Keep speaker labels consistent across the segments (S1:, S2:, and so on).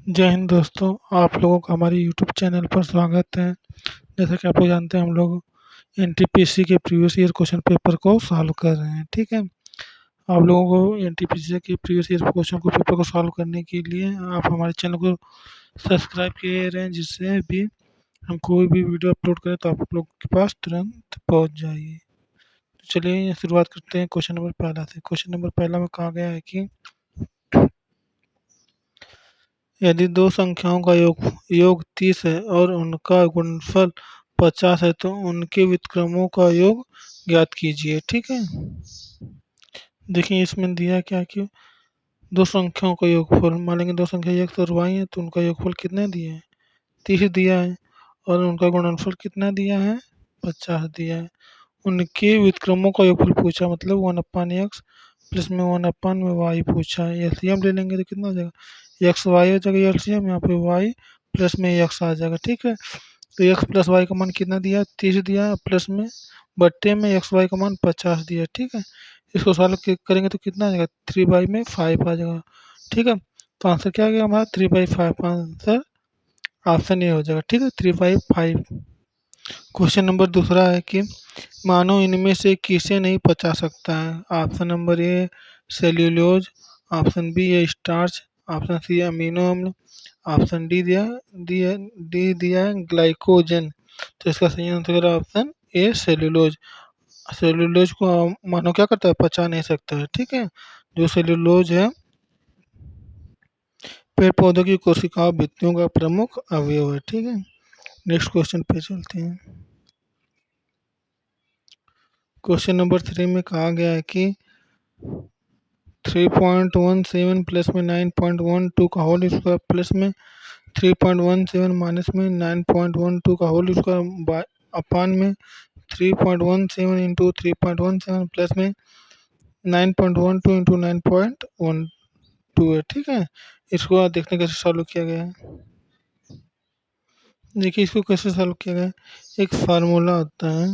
S1: जय हिंद दोस्तों, आप लोगों का हमारे यूट्यूब चैनल पर स्वागत है। जैसा कि आप लोग जानते हैं, हम लोग एनटीपीसी के प्रीवियस ईयर क्वेश्चन पेपर को सॉल्व कर रहे हैं। ठीक है, आप लोगों को एनटीपीसी के प्रीवियस ईयर क्वेश्चन को पेपर को सॉल्व करने के लिए आप हमारे चैनल को सब्सक्राइब किए रहें, जिससे भी हम कोई भी वीडियो अपलोड करें तो आप लोग के पास तुरंत पहुंच जाएगी। तो चलिए शुरुआत करते हैं क्वेश्चन नंबर पहला से। क्वेश्चन नंबर पहला में कहा गया है कि यदि दो संख्याओं का योग 30 है और उनका गुणनफल 50 है तो उनके व्युत्क्रमों का योग ज्ञात कीजिए। ठीक है, देखिए इसमें दिया क्या कि दो संख्याओं का योगफल, मान लेंगे दो संख्या x और y है तो उनका योगफल कितना दिया है, 30 दिया है, और उनका गुणनफल कितना दिया है, 50 दिया है। उनके व्युत्क्रमों का योगफल पूछा, मतलब 1/x प्लस में 1/y पूछा है। एलसीएम ले लेंगे तो कितना हो जाएगा, एक्स वाई हो जाएगा एलसीएम, यहाँ पे y प्लस में x आ जाएगा। ठीक है, तो x प्लस वाई का मान कितना दिया है, 30 दिया है, प्लस में बट्टे में एक्स वाई का मान 50 दिया है। ठीक है, इसको सॉल्व करेंगे तो कितना आ जाएगा, 3/5 आ जाएगा। ठीक है, तो आंसर क्या आ गया हमारा, 3/5। आंसर ऑप्शन ए हो जाएगा। ठीक है, 3/5। क्वेश्चन नंबर दूसरा है कि मानो इनमें से किसे नहीं पचा सकता है। Option number A cellulose, option B है स्टार्च, ऑप्शन सी है अमीनो अम्ल, ऑप्शन डी दिया है ग्लाइकोजन। तो इसका सही आंसर है ऑप्शन ए सेल्यूलोज। सेल्यूलोज को मानो क्या करता है, पचा नहीं सकता है। ठीक है, जो सेल्यूलोज है पेड़ पौधों की कोशिकाओं भित्तियों का प्रमुख अवयव है। ठीक है, नेक्स्ट क्वेश्चन पे चलते हैं। क्वेश्चन नंबर 3 में कहा गया है कि 3.17 प्लस में 9.12 का होल स्क्वायर प्लस में 3.17 माइनस में 9.12 का होल स्क्वायर अपान में 3.17 इंटू 3.17 प्लस में 9.12 इंटू 9.12 है। ठीक है, इसको आप देखते हैं कैसे सॉल्व किया गया है। देखिए इसको कैसे सॉल्व किया गया है, एक फार्मूला होता है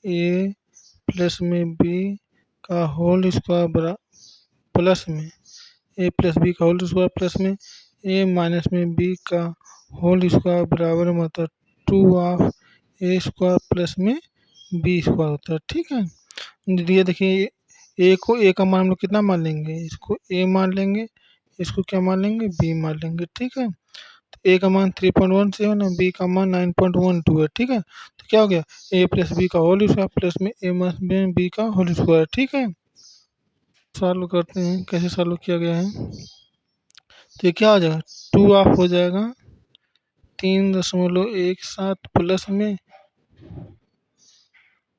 S1: ए प्लस में बी का होल स्क्वायर प्लस में ए प्लस बी का होल स्क्वायर प्लस में ए माइनस में बी का होल स्क्वायर बराबर मतलब 2 ए स्क्वायर प्लस में बी स्क्वायर होता है। ठीक है, ये देखिए ए को ए का मान हम लोग कितना मान लेंगे, इसको ए मान लेंगे, इसको क्या मान लेंगे, बी मान लेंगे। ठीक है, तो ए का मान 3.17 है, बी का मान 9.12 है। ठीक है, तो क्या हो गया, ए प्लस बी का होल स्क्वायर प्लस में ए माइनस में बी का होल स्क्वायर। ठीक है, सॉल्व करते हैं कैसे सॉल्व किया गया है। तो ये क्या हो जाएगा, 2 हो जाएगा 3.17 प्लस में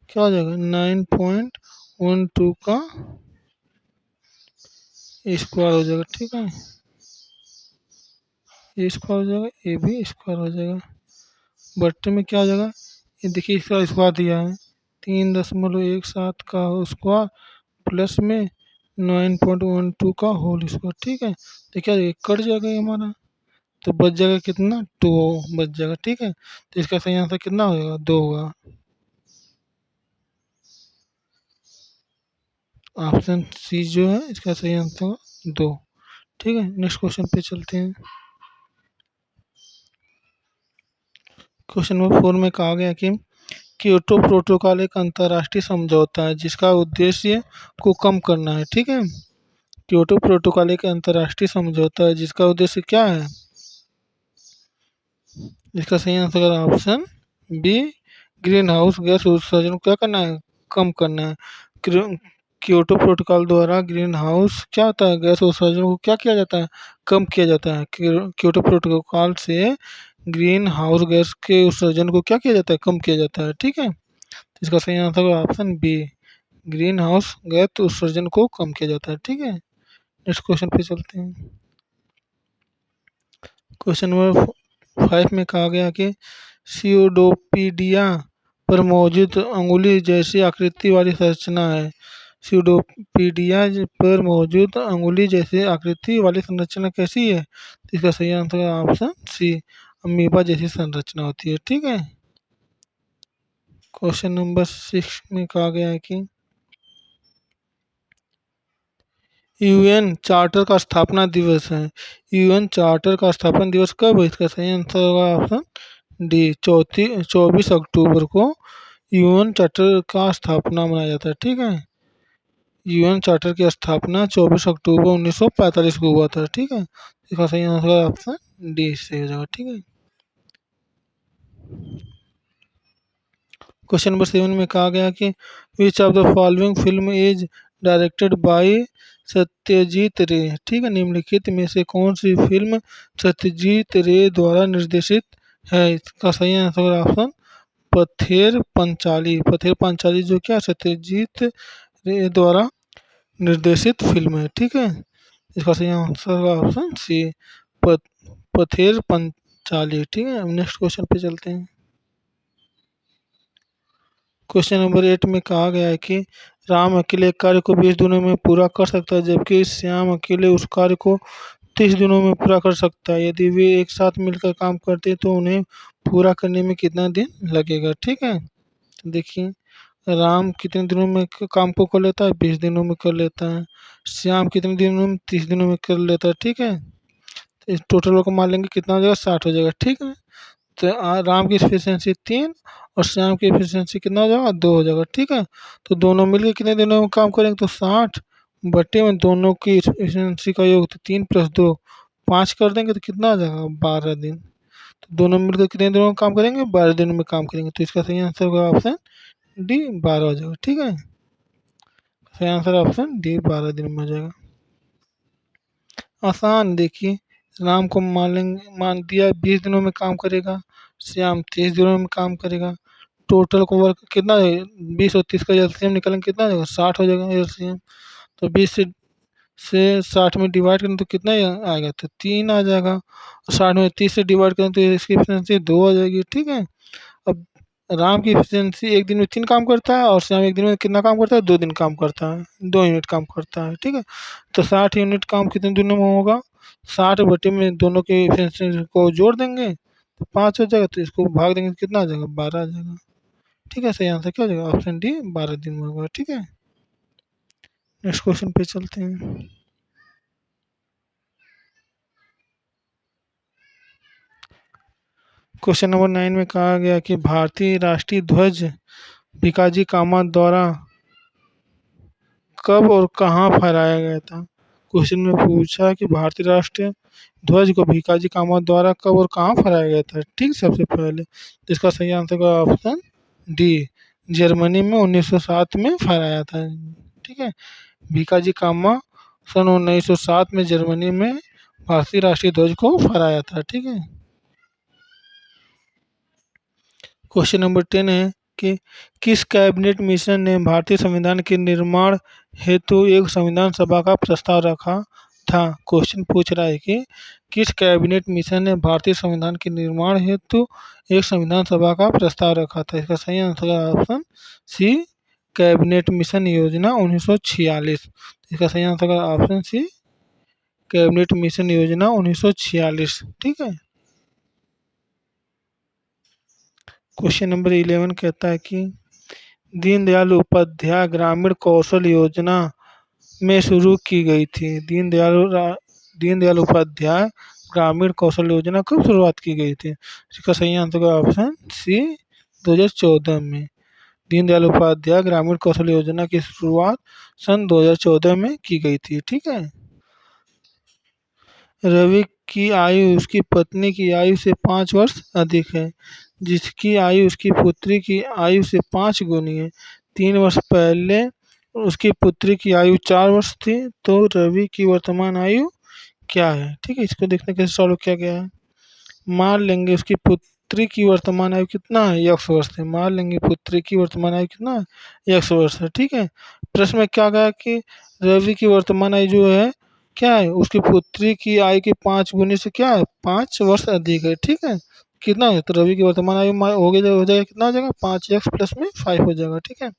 S1: क्या हो जाएगा 9.12 का स्क्वायर हो जाएगा। ठीक है, ए स्क्वायर हो जाएगा, ए भी स्क्वायर हो जाएगा, बट्टे में क्या हो जाएगा, ये देखिए इसका स्क्वायर दिया है 3.17 का स्क्वायर प्लस में 9.12 का होल स्क्वायर। ठीक है, तो क्या ये कट जाएगा ये हमारा, तो बच जाएगा कितना, 2 बच जाएगा। ठीक है, तो इसका सही आंसर कितना होगा, 2 होगा। ऑप्शन सी जो है इसका सही आंसर होगा 2। ठीक है, नेक्स्ट क्वेश्चन पे चलते हैं। क्वेश्चन नंबर 4 में कहा गया कि क्योटो प्रोटोकॉल एक अंतर्राष्ट्रीय समझौता है जिसका उद्देश्य को कम करना है। ठीक है, क्योटो प्रोटोकॉल एक अंतर्राष्ट्रीय समझौता है जिसका उद्देश्य क्या है, इसका सही आंसर है option B green house gas उत्सर्जन को क्या करना है, कम करना है। क्योटो प्रोटोकॉल द्वारा ग्रीन हाउस क्या होता है, गैस उत्सर्जन को क्या किया जाता है, कम किया जाता है। क्योटो प्रोटोकॉल से ग्रीन हाउस गैस के उत्सर्जन को क्या किया जाता है, कम किया जाता है। ठीक है, इसका सही आंसर है option B green house gas उत्सर्जन को कम किया जाता है। ठीक है, नेक्स्ट क्वेश्चन पे चलते हैं। क्वेश्चन नंबर 5 में कहा गया कि सीओडोपीडिया पर मौजूद अंगुली जैसी आकृति वाली संरचना है। सीओडोपीडिया पर मौजूद अंगुली जैसी आकृति वाली संरचना कैसी है, तो इसका सही आंसर है ऑप्शन सी अमीबा जैसी संरचना होती है। ठीक है, क्वेश्चन नंबर 6 में कहा गया है कि यूएन चार्टर का स्थापना दिवस है। यूएन चार्टर का स्थापना दिवस कब है? इसका सही आंसर होगा ऑप्शन डी, 24 अक्टूबर को यूएन चार्टर का स्थापना मनाया जाता है। ठीक है, यूएन चार्टर की स्थापना 24 अक्टूबर 1945 को हुआ था। ठीक है, इसका सही आंसर ऑप्शन डी से हो जाएगा। ठीक है, क्वेश्चन नंबर 7 में कहा गया कि which of the following film is directed by Satyajit रे। ठीक है, निम्नलिखित में से कौन सी फिल्म सत्यजीत रे द्वारा निर्देशित है? इसका सही आंसर ऑप्शन पथेर पंचाली। पथेर पंचाली जो क्या सत्यजीत रे द्वारा निर्देशित फिल्म है। ठीक है, इसका सही आंसर होगा ऑप्शन सी, पथेर पंचाली। ठीक है, नेक्स्ट क्वेश्चन पे चलते हैं। क्वेश्चन नंबर 8 में कहा गया है कि राम अकेले एक कार्य को 20 दिनों में पूरा कर सकता है, जबकि श्याम अकेले उस कार्य को 30 दिनों में पूरा कर सकता है। यदि वे एक साथ मिलकर काम करते हैं तो उन्हें पूरा करने में कितना दिन लगेगा? ठीक है, तो देखिए राम कितने दिनों में काम को कर लेता है? 20 दिनों में कर लेता है। श्याम कितने दिनों में? 30 दिनों में कर लेता है। ठीक है, तो इस टोटल को मान लेंगे कितना हो जाएगा? 60 हो जाएगा। ठीक है, तो राम की एफिशिएंसी 3 और श्याम की एफिशिएंसी कितना हो जाएगा? 2 हो जाएगा। ठीक है, तो दोनों मिलकर कितने दिनों में काम करेंगे? तो 60 बटे में दोनों की एफिशिएंसी का योग तो 3 + 2 5 कर देंगे तो कितना आ जाएगा? 12 दिन। तो दोनों मिलकर कितने दिनों में काम करेंगे? 12 दिनों में काम करेंगे। तो इसका सही आंसर होगा ऑप्शन डी, 12 हो जाएगा। ठीक है, सही आंसर ऑप्शन डी, 12 दिन में हो जाएगा। आसान देखिए, राम को मान दिया 20 दिनों में काम करेगा, श्याम 30 दिनों में काम करेगा। टोटल को वर्क कितना है? 20 और 30 का एलसीएम निकालेंगे कितना आ जाएगा? 60 हो जाएगा एलसीएम। तो 20 से 60 में डिवाइड करें तो कितना आएगा? तो 3 आ जाएगा। 60 में 30 से डिवाइड करें तो इसकी एफिशिएंसी 2 आ जाएगी। ठीक है, अब राम की एफिशिएंसी एक दिन में 3 काम करता है और श्याम एक दिन में कितना काम करता है? 2 दिन काम करता है, 2 यूनिट काम करता है। ठीक है, तो 60 यूनिट काम कितने दिनों में होगा? 60 बटे में दोनों के एफिशिएंसी को जोड़ देंगे तो 5 हो जाएगा, तो इसको भाग देंगे तो कितना आ जाएगा? 12 आ जाएगा। ठीक है, सही आंसर क्या हो जाएगा? ऑप्शन डी, 12 दिन में होगा। ठीक है, नेक्स्ट क्वेश्चन पे चलते हैं। क्वेश्चन नंबर 9 में कहा गया कि भारतीय राष्ट्रीय ध्वज भिकाजी कामा द्वारा कब और कहाँ फहराया गया था? क्वेश्चन में पूछा कि भारतीय राष्ट्रीय ध्वज को भिकाजी कामा द्वारा कब और कहाँ फहराया गया था? ठीक, सबसे पहले तो इसका सही आंसर का ऑप्शन डी, जर्मनी में 1907 में फहराया था। ठीक है, भिकाजी कामा सन 1907 में जर्मनी में भारतीय राष्ट्रीय ध्वज को फहराया था। ठीक है, क्वेश्चन नंबर 10 है कि किस कैबिनेट मिशन ने भारतीय संविधान के निर्माण हेतु एक संविधान सभा का प्रस्ताव रखा था? क्वेश्चन पूछ रहा है कि किस कैबिनेट मिशन ने भारतीय संविधान के निर्माण हेतु एक संविधान सभा का प्रस्ताव रखा था? इसका सही आंसर है ऑप्शन सी, कैबिनेट मिशन योजना 1946। इसका सही आंसर है ऑप्शन सी, कैबिनेट मिशन योजना 1946। ठीक है, क्वेश्चन नंबर 11 कहता है कि दीनदयाल उपाध्याय ग्रामीण कौशल योजना में शुरू की गई थी। दीनदयाल उपाध्याय ग्रामीण कौशल योजना कब शुरुआत की गई थी? इसका सही आंसर है ऑप्शन सी, 2014 में। दीनदयाल उपाध्याय ग्रामीण कौशल योजना की शुरुआत सन 2014 में की गई थी। ठीक है, रवि की आयु उसकी पत्नी की आयु से 5 वर्ष अधिक है, जिसकी आयु उसकी पुत्री की आयु से 5 गुनी है। 3 वर्ष पहले उसकी पुत्री की आयु 4 वर्ष थी, तो रवि की वर्तमान आयु क्या है? ठीक है, इसको देखने कैसे सॉल्व किया गया है। मान लेंगे उसकी पुत्री की वर्तमान आयु कितना है? 100 वर्ष है। मान लेंगे पुत्री की वर्तमान आयु कितना है? 100 वर्ष है। ठीक है, प्रश्न में क्या गया कि रवि की वर्तमान आयु जो है क्या है? उसकी पुत्री की आयु के 5 गुने से क्या है? 5 वर्ष अधिक है। ठीक है, कितना है? तो रवि की वर्तमान आयु हो जाएगा कितना हो जाएगा? 5x प्लस में 5 हो जाएगा। ठीक है,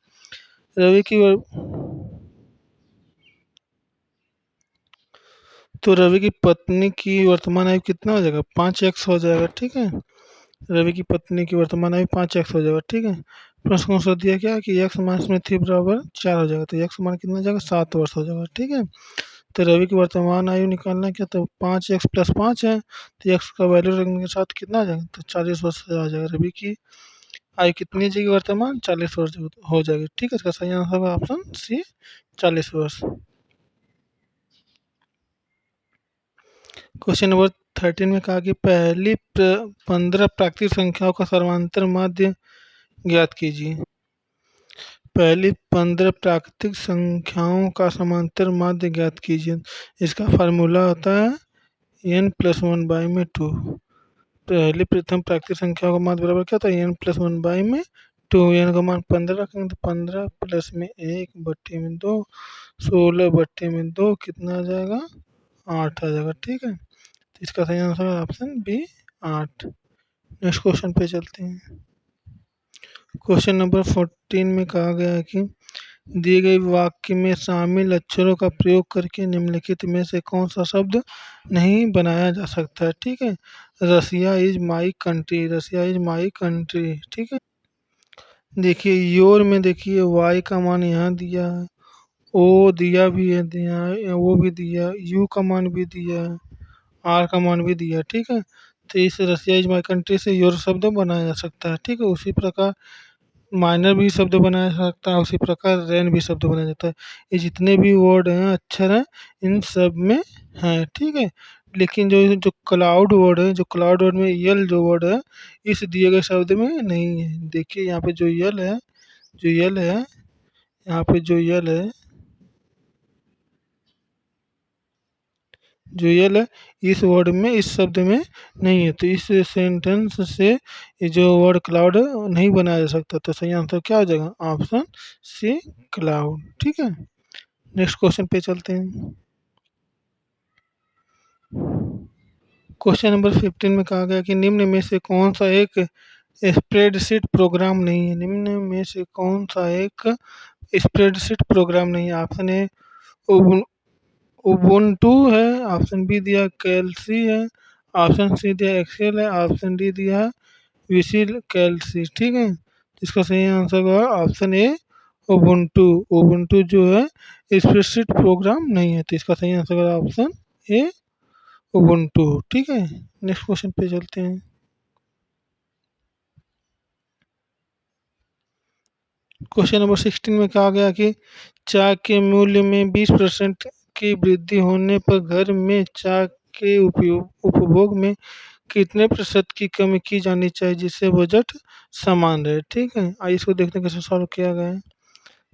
S1: रवि की तो रवि की पत्नी की वर्तमान आयु कितना हो जाएगा? 5x हो जाएगा। ठीक है, रवि की पत्नी की वर्तमान आयु 5x हो जाएगा। ठीक है, प्रश्न को आंसर दिया क्या है कि x माइनस में 3 बराबर 4 हो जाएगा, तो x मान कितना हो जाएगा? 7 वर्ष हो जाएगा। ठीक है, तो रवि की वर्तमान आयु निकालना है क्या, तो 5x + 5 है, तो एक्स का वैल्यू रखने के साथ कितना आ जाएगा, तो 40 वर्ष आ जाएगा। रवि की आयु कितनी हो जाएगी वर्तमान, 40 वर्ष हो जाएगी। ठीक है, इसका सही आंसर होगा ऑप्शन सी, 40 वर्ष। क्वेश्चन नंबर 13 में कहा कि पहली 15 प्राकृतिक संख्याओं का सर्वांतर माध्य ज्ञात कीजिए। पहली 15 प्राकृतिक संख्याओं का समांतर माध्य ज्ञात कीजिए। इसका फार्मूला होता है n+1/2। पहली प्रथम प्राकृतिक संख्याओं का माध्य बराबर क्या होता है, n+1/2। n का मान 15 रखेंगे तो 15 प्लस में 1/2, 16/2 कितना आ जाएगा, 8 आ जाएगा। ठीक है, तो इसका सही आंसर है ऑप्शन बी, 8। नेक्स्ट क्वेश्चन पे चलते हैं। क्वेश्चन नंबर 14 में कहा गया है कि दिए गए वाक्य में शामिल अक्षरों का प्रयोग करके निम्नलिखित में से कौन सा शब्द नहीं बनाया जा सकता है। ठीक है, Russia is my country, Russia is my country. ठीक है, देखिए योर में देखिए वाई का मान यहाँ दिया है, ओ दिया भी है, दिया है, वो भी दिया, यू का मान भी दिया है, आर का मान भी दिया। ठीक है, तो इस रसिया इज माई कंट्री से योर शब्द बनाया जा सकता है। ठीक है, उसी प्रकार माइनर भी शब्द बनाया जा सकता है, उसी प्रकार रेन भी शब्द बनाया जाता है। ये जितने भी वर्ड हैं, अक्षर हैं, इन सब में हैं। ठीक है, लेकिन जो जो क्लाउड वर्ड है, जो क्लाउड वर्ड में यल जो वर्ड है, इस दिए गए शब्द में नहीं है। देखिए यहाँ पे जो यल है, जो यल है, यहाँ पे जो यल है, जो यल है, इस वर्ड में, इस शब्द में नहीं है। तो इस सेंटेंस से ये जो वर्ड क्लाउड है वो नहीं बनाया जा सकता। तो सही आंसर क्या हो जाएगा, ऑप्शन सी, क्लाउड। ठीक है, नेक्स्ट क्वेश्चन पे चलते हैं। क्वेश्चन नंबर 15 में कहा गया कि निम्न में से कौन सा एक स्प्रेडशीट प्रोग्राम नहीं है। निम्न में से कौन सा एक स्प्रेडशीट प्रोग्राम नहीं है। ऑप्शन ए उबुंटू है, ऑप्शन बी दिया कैल्सी है, ऑप्शन सी दिया एक्सेल है, ऑप्शन डी दिया है विसिल कैल्सी। ठीक है, इसका सही आंसर होगा ऑप्शन ए, उबुंटू। उबुंटू जो है स्प्रेडशीट प्रोग्राम नहीं है, तो इसका सही आंसर होगा ऑप्शन ए, उबुंटू। ठीक है, नेक्स्ट क्वेश्चन पे चलते हैं। क्वेश्चन नंबर 16 में कहा गया कि चाय के मूल्य में 20% की वृद्धि होने पर घर में चाय के उपभोग में कितने प्रतिशत की कमी की जानी चाहिए जिससे बजट समान रहे। ठीक है, आइए इसको देखते हैं कैसे सॉल्व किया गया है।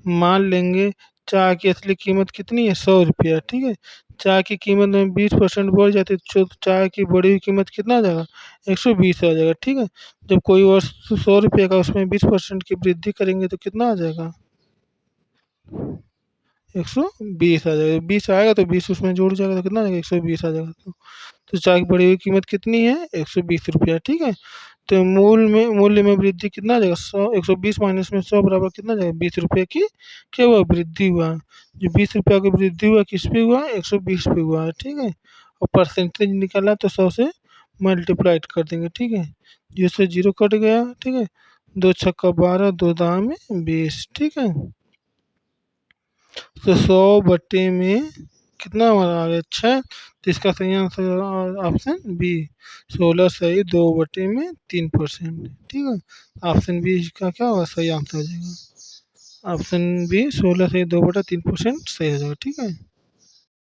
S1: मान लेंगे चाय की असली कीमत कितनी है, 100 रुपया। ठीक है, चाय की कीमत में 20% बढ़ जाती है तो चाय की बढ़ी हुई कीमत कितना आ जाएगा, 120 आ जाएगा। ठीक है, जब कोई वस्तु 100 रुपये का उसमें 20% की वृद्धि करेंगे तो कितना आ जाएगा, 120 आ जाएगा। 20 आएगा तो 20 उसमें जुड़ जाएगा तो कितना आ जाएगा, 120 आ जाएगा। तो चाय की बढ़ी हुई कीमत कितनी है, 120 रुपया। ठीक है, तो मूल्य में वृद्धि कितना आ जाएगा, 120 माइनस में 100 बराबर कितना आ जाएगा, 20 रुपये की क्या हुआ, वृद्धि हुआ। जो 20 रुपया की वृद्धि हुआ किस पे हुआ, 120 पे हुआ है। ठीक है, और परसेंटेज निकाला तो 100 से मल्टीप्लाइड कर देंगे। ठीक है, जिससे जीरो कट गया। ठीक है, 2 छक्का 12, 2 दाम में 20। ठीक है, तो 100 में कितना हमारा आ गया, 6। तो इसका सही आंसर ऑप्शन बी, 16 सही 2/3%। ठीक है, ऑप्शन बी इसका क्या होगा, सही आंसर हो जाएगा। ऑप्शन बी 16 सही 2/3% सही हो जाएगा। ठीक है।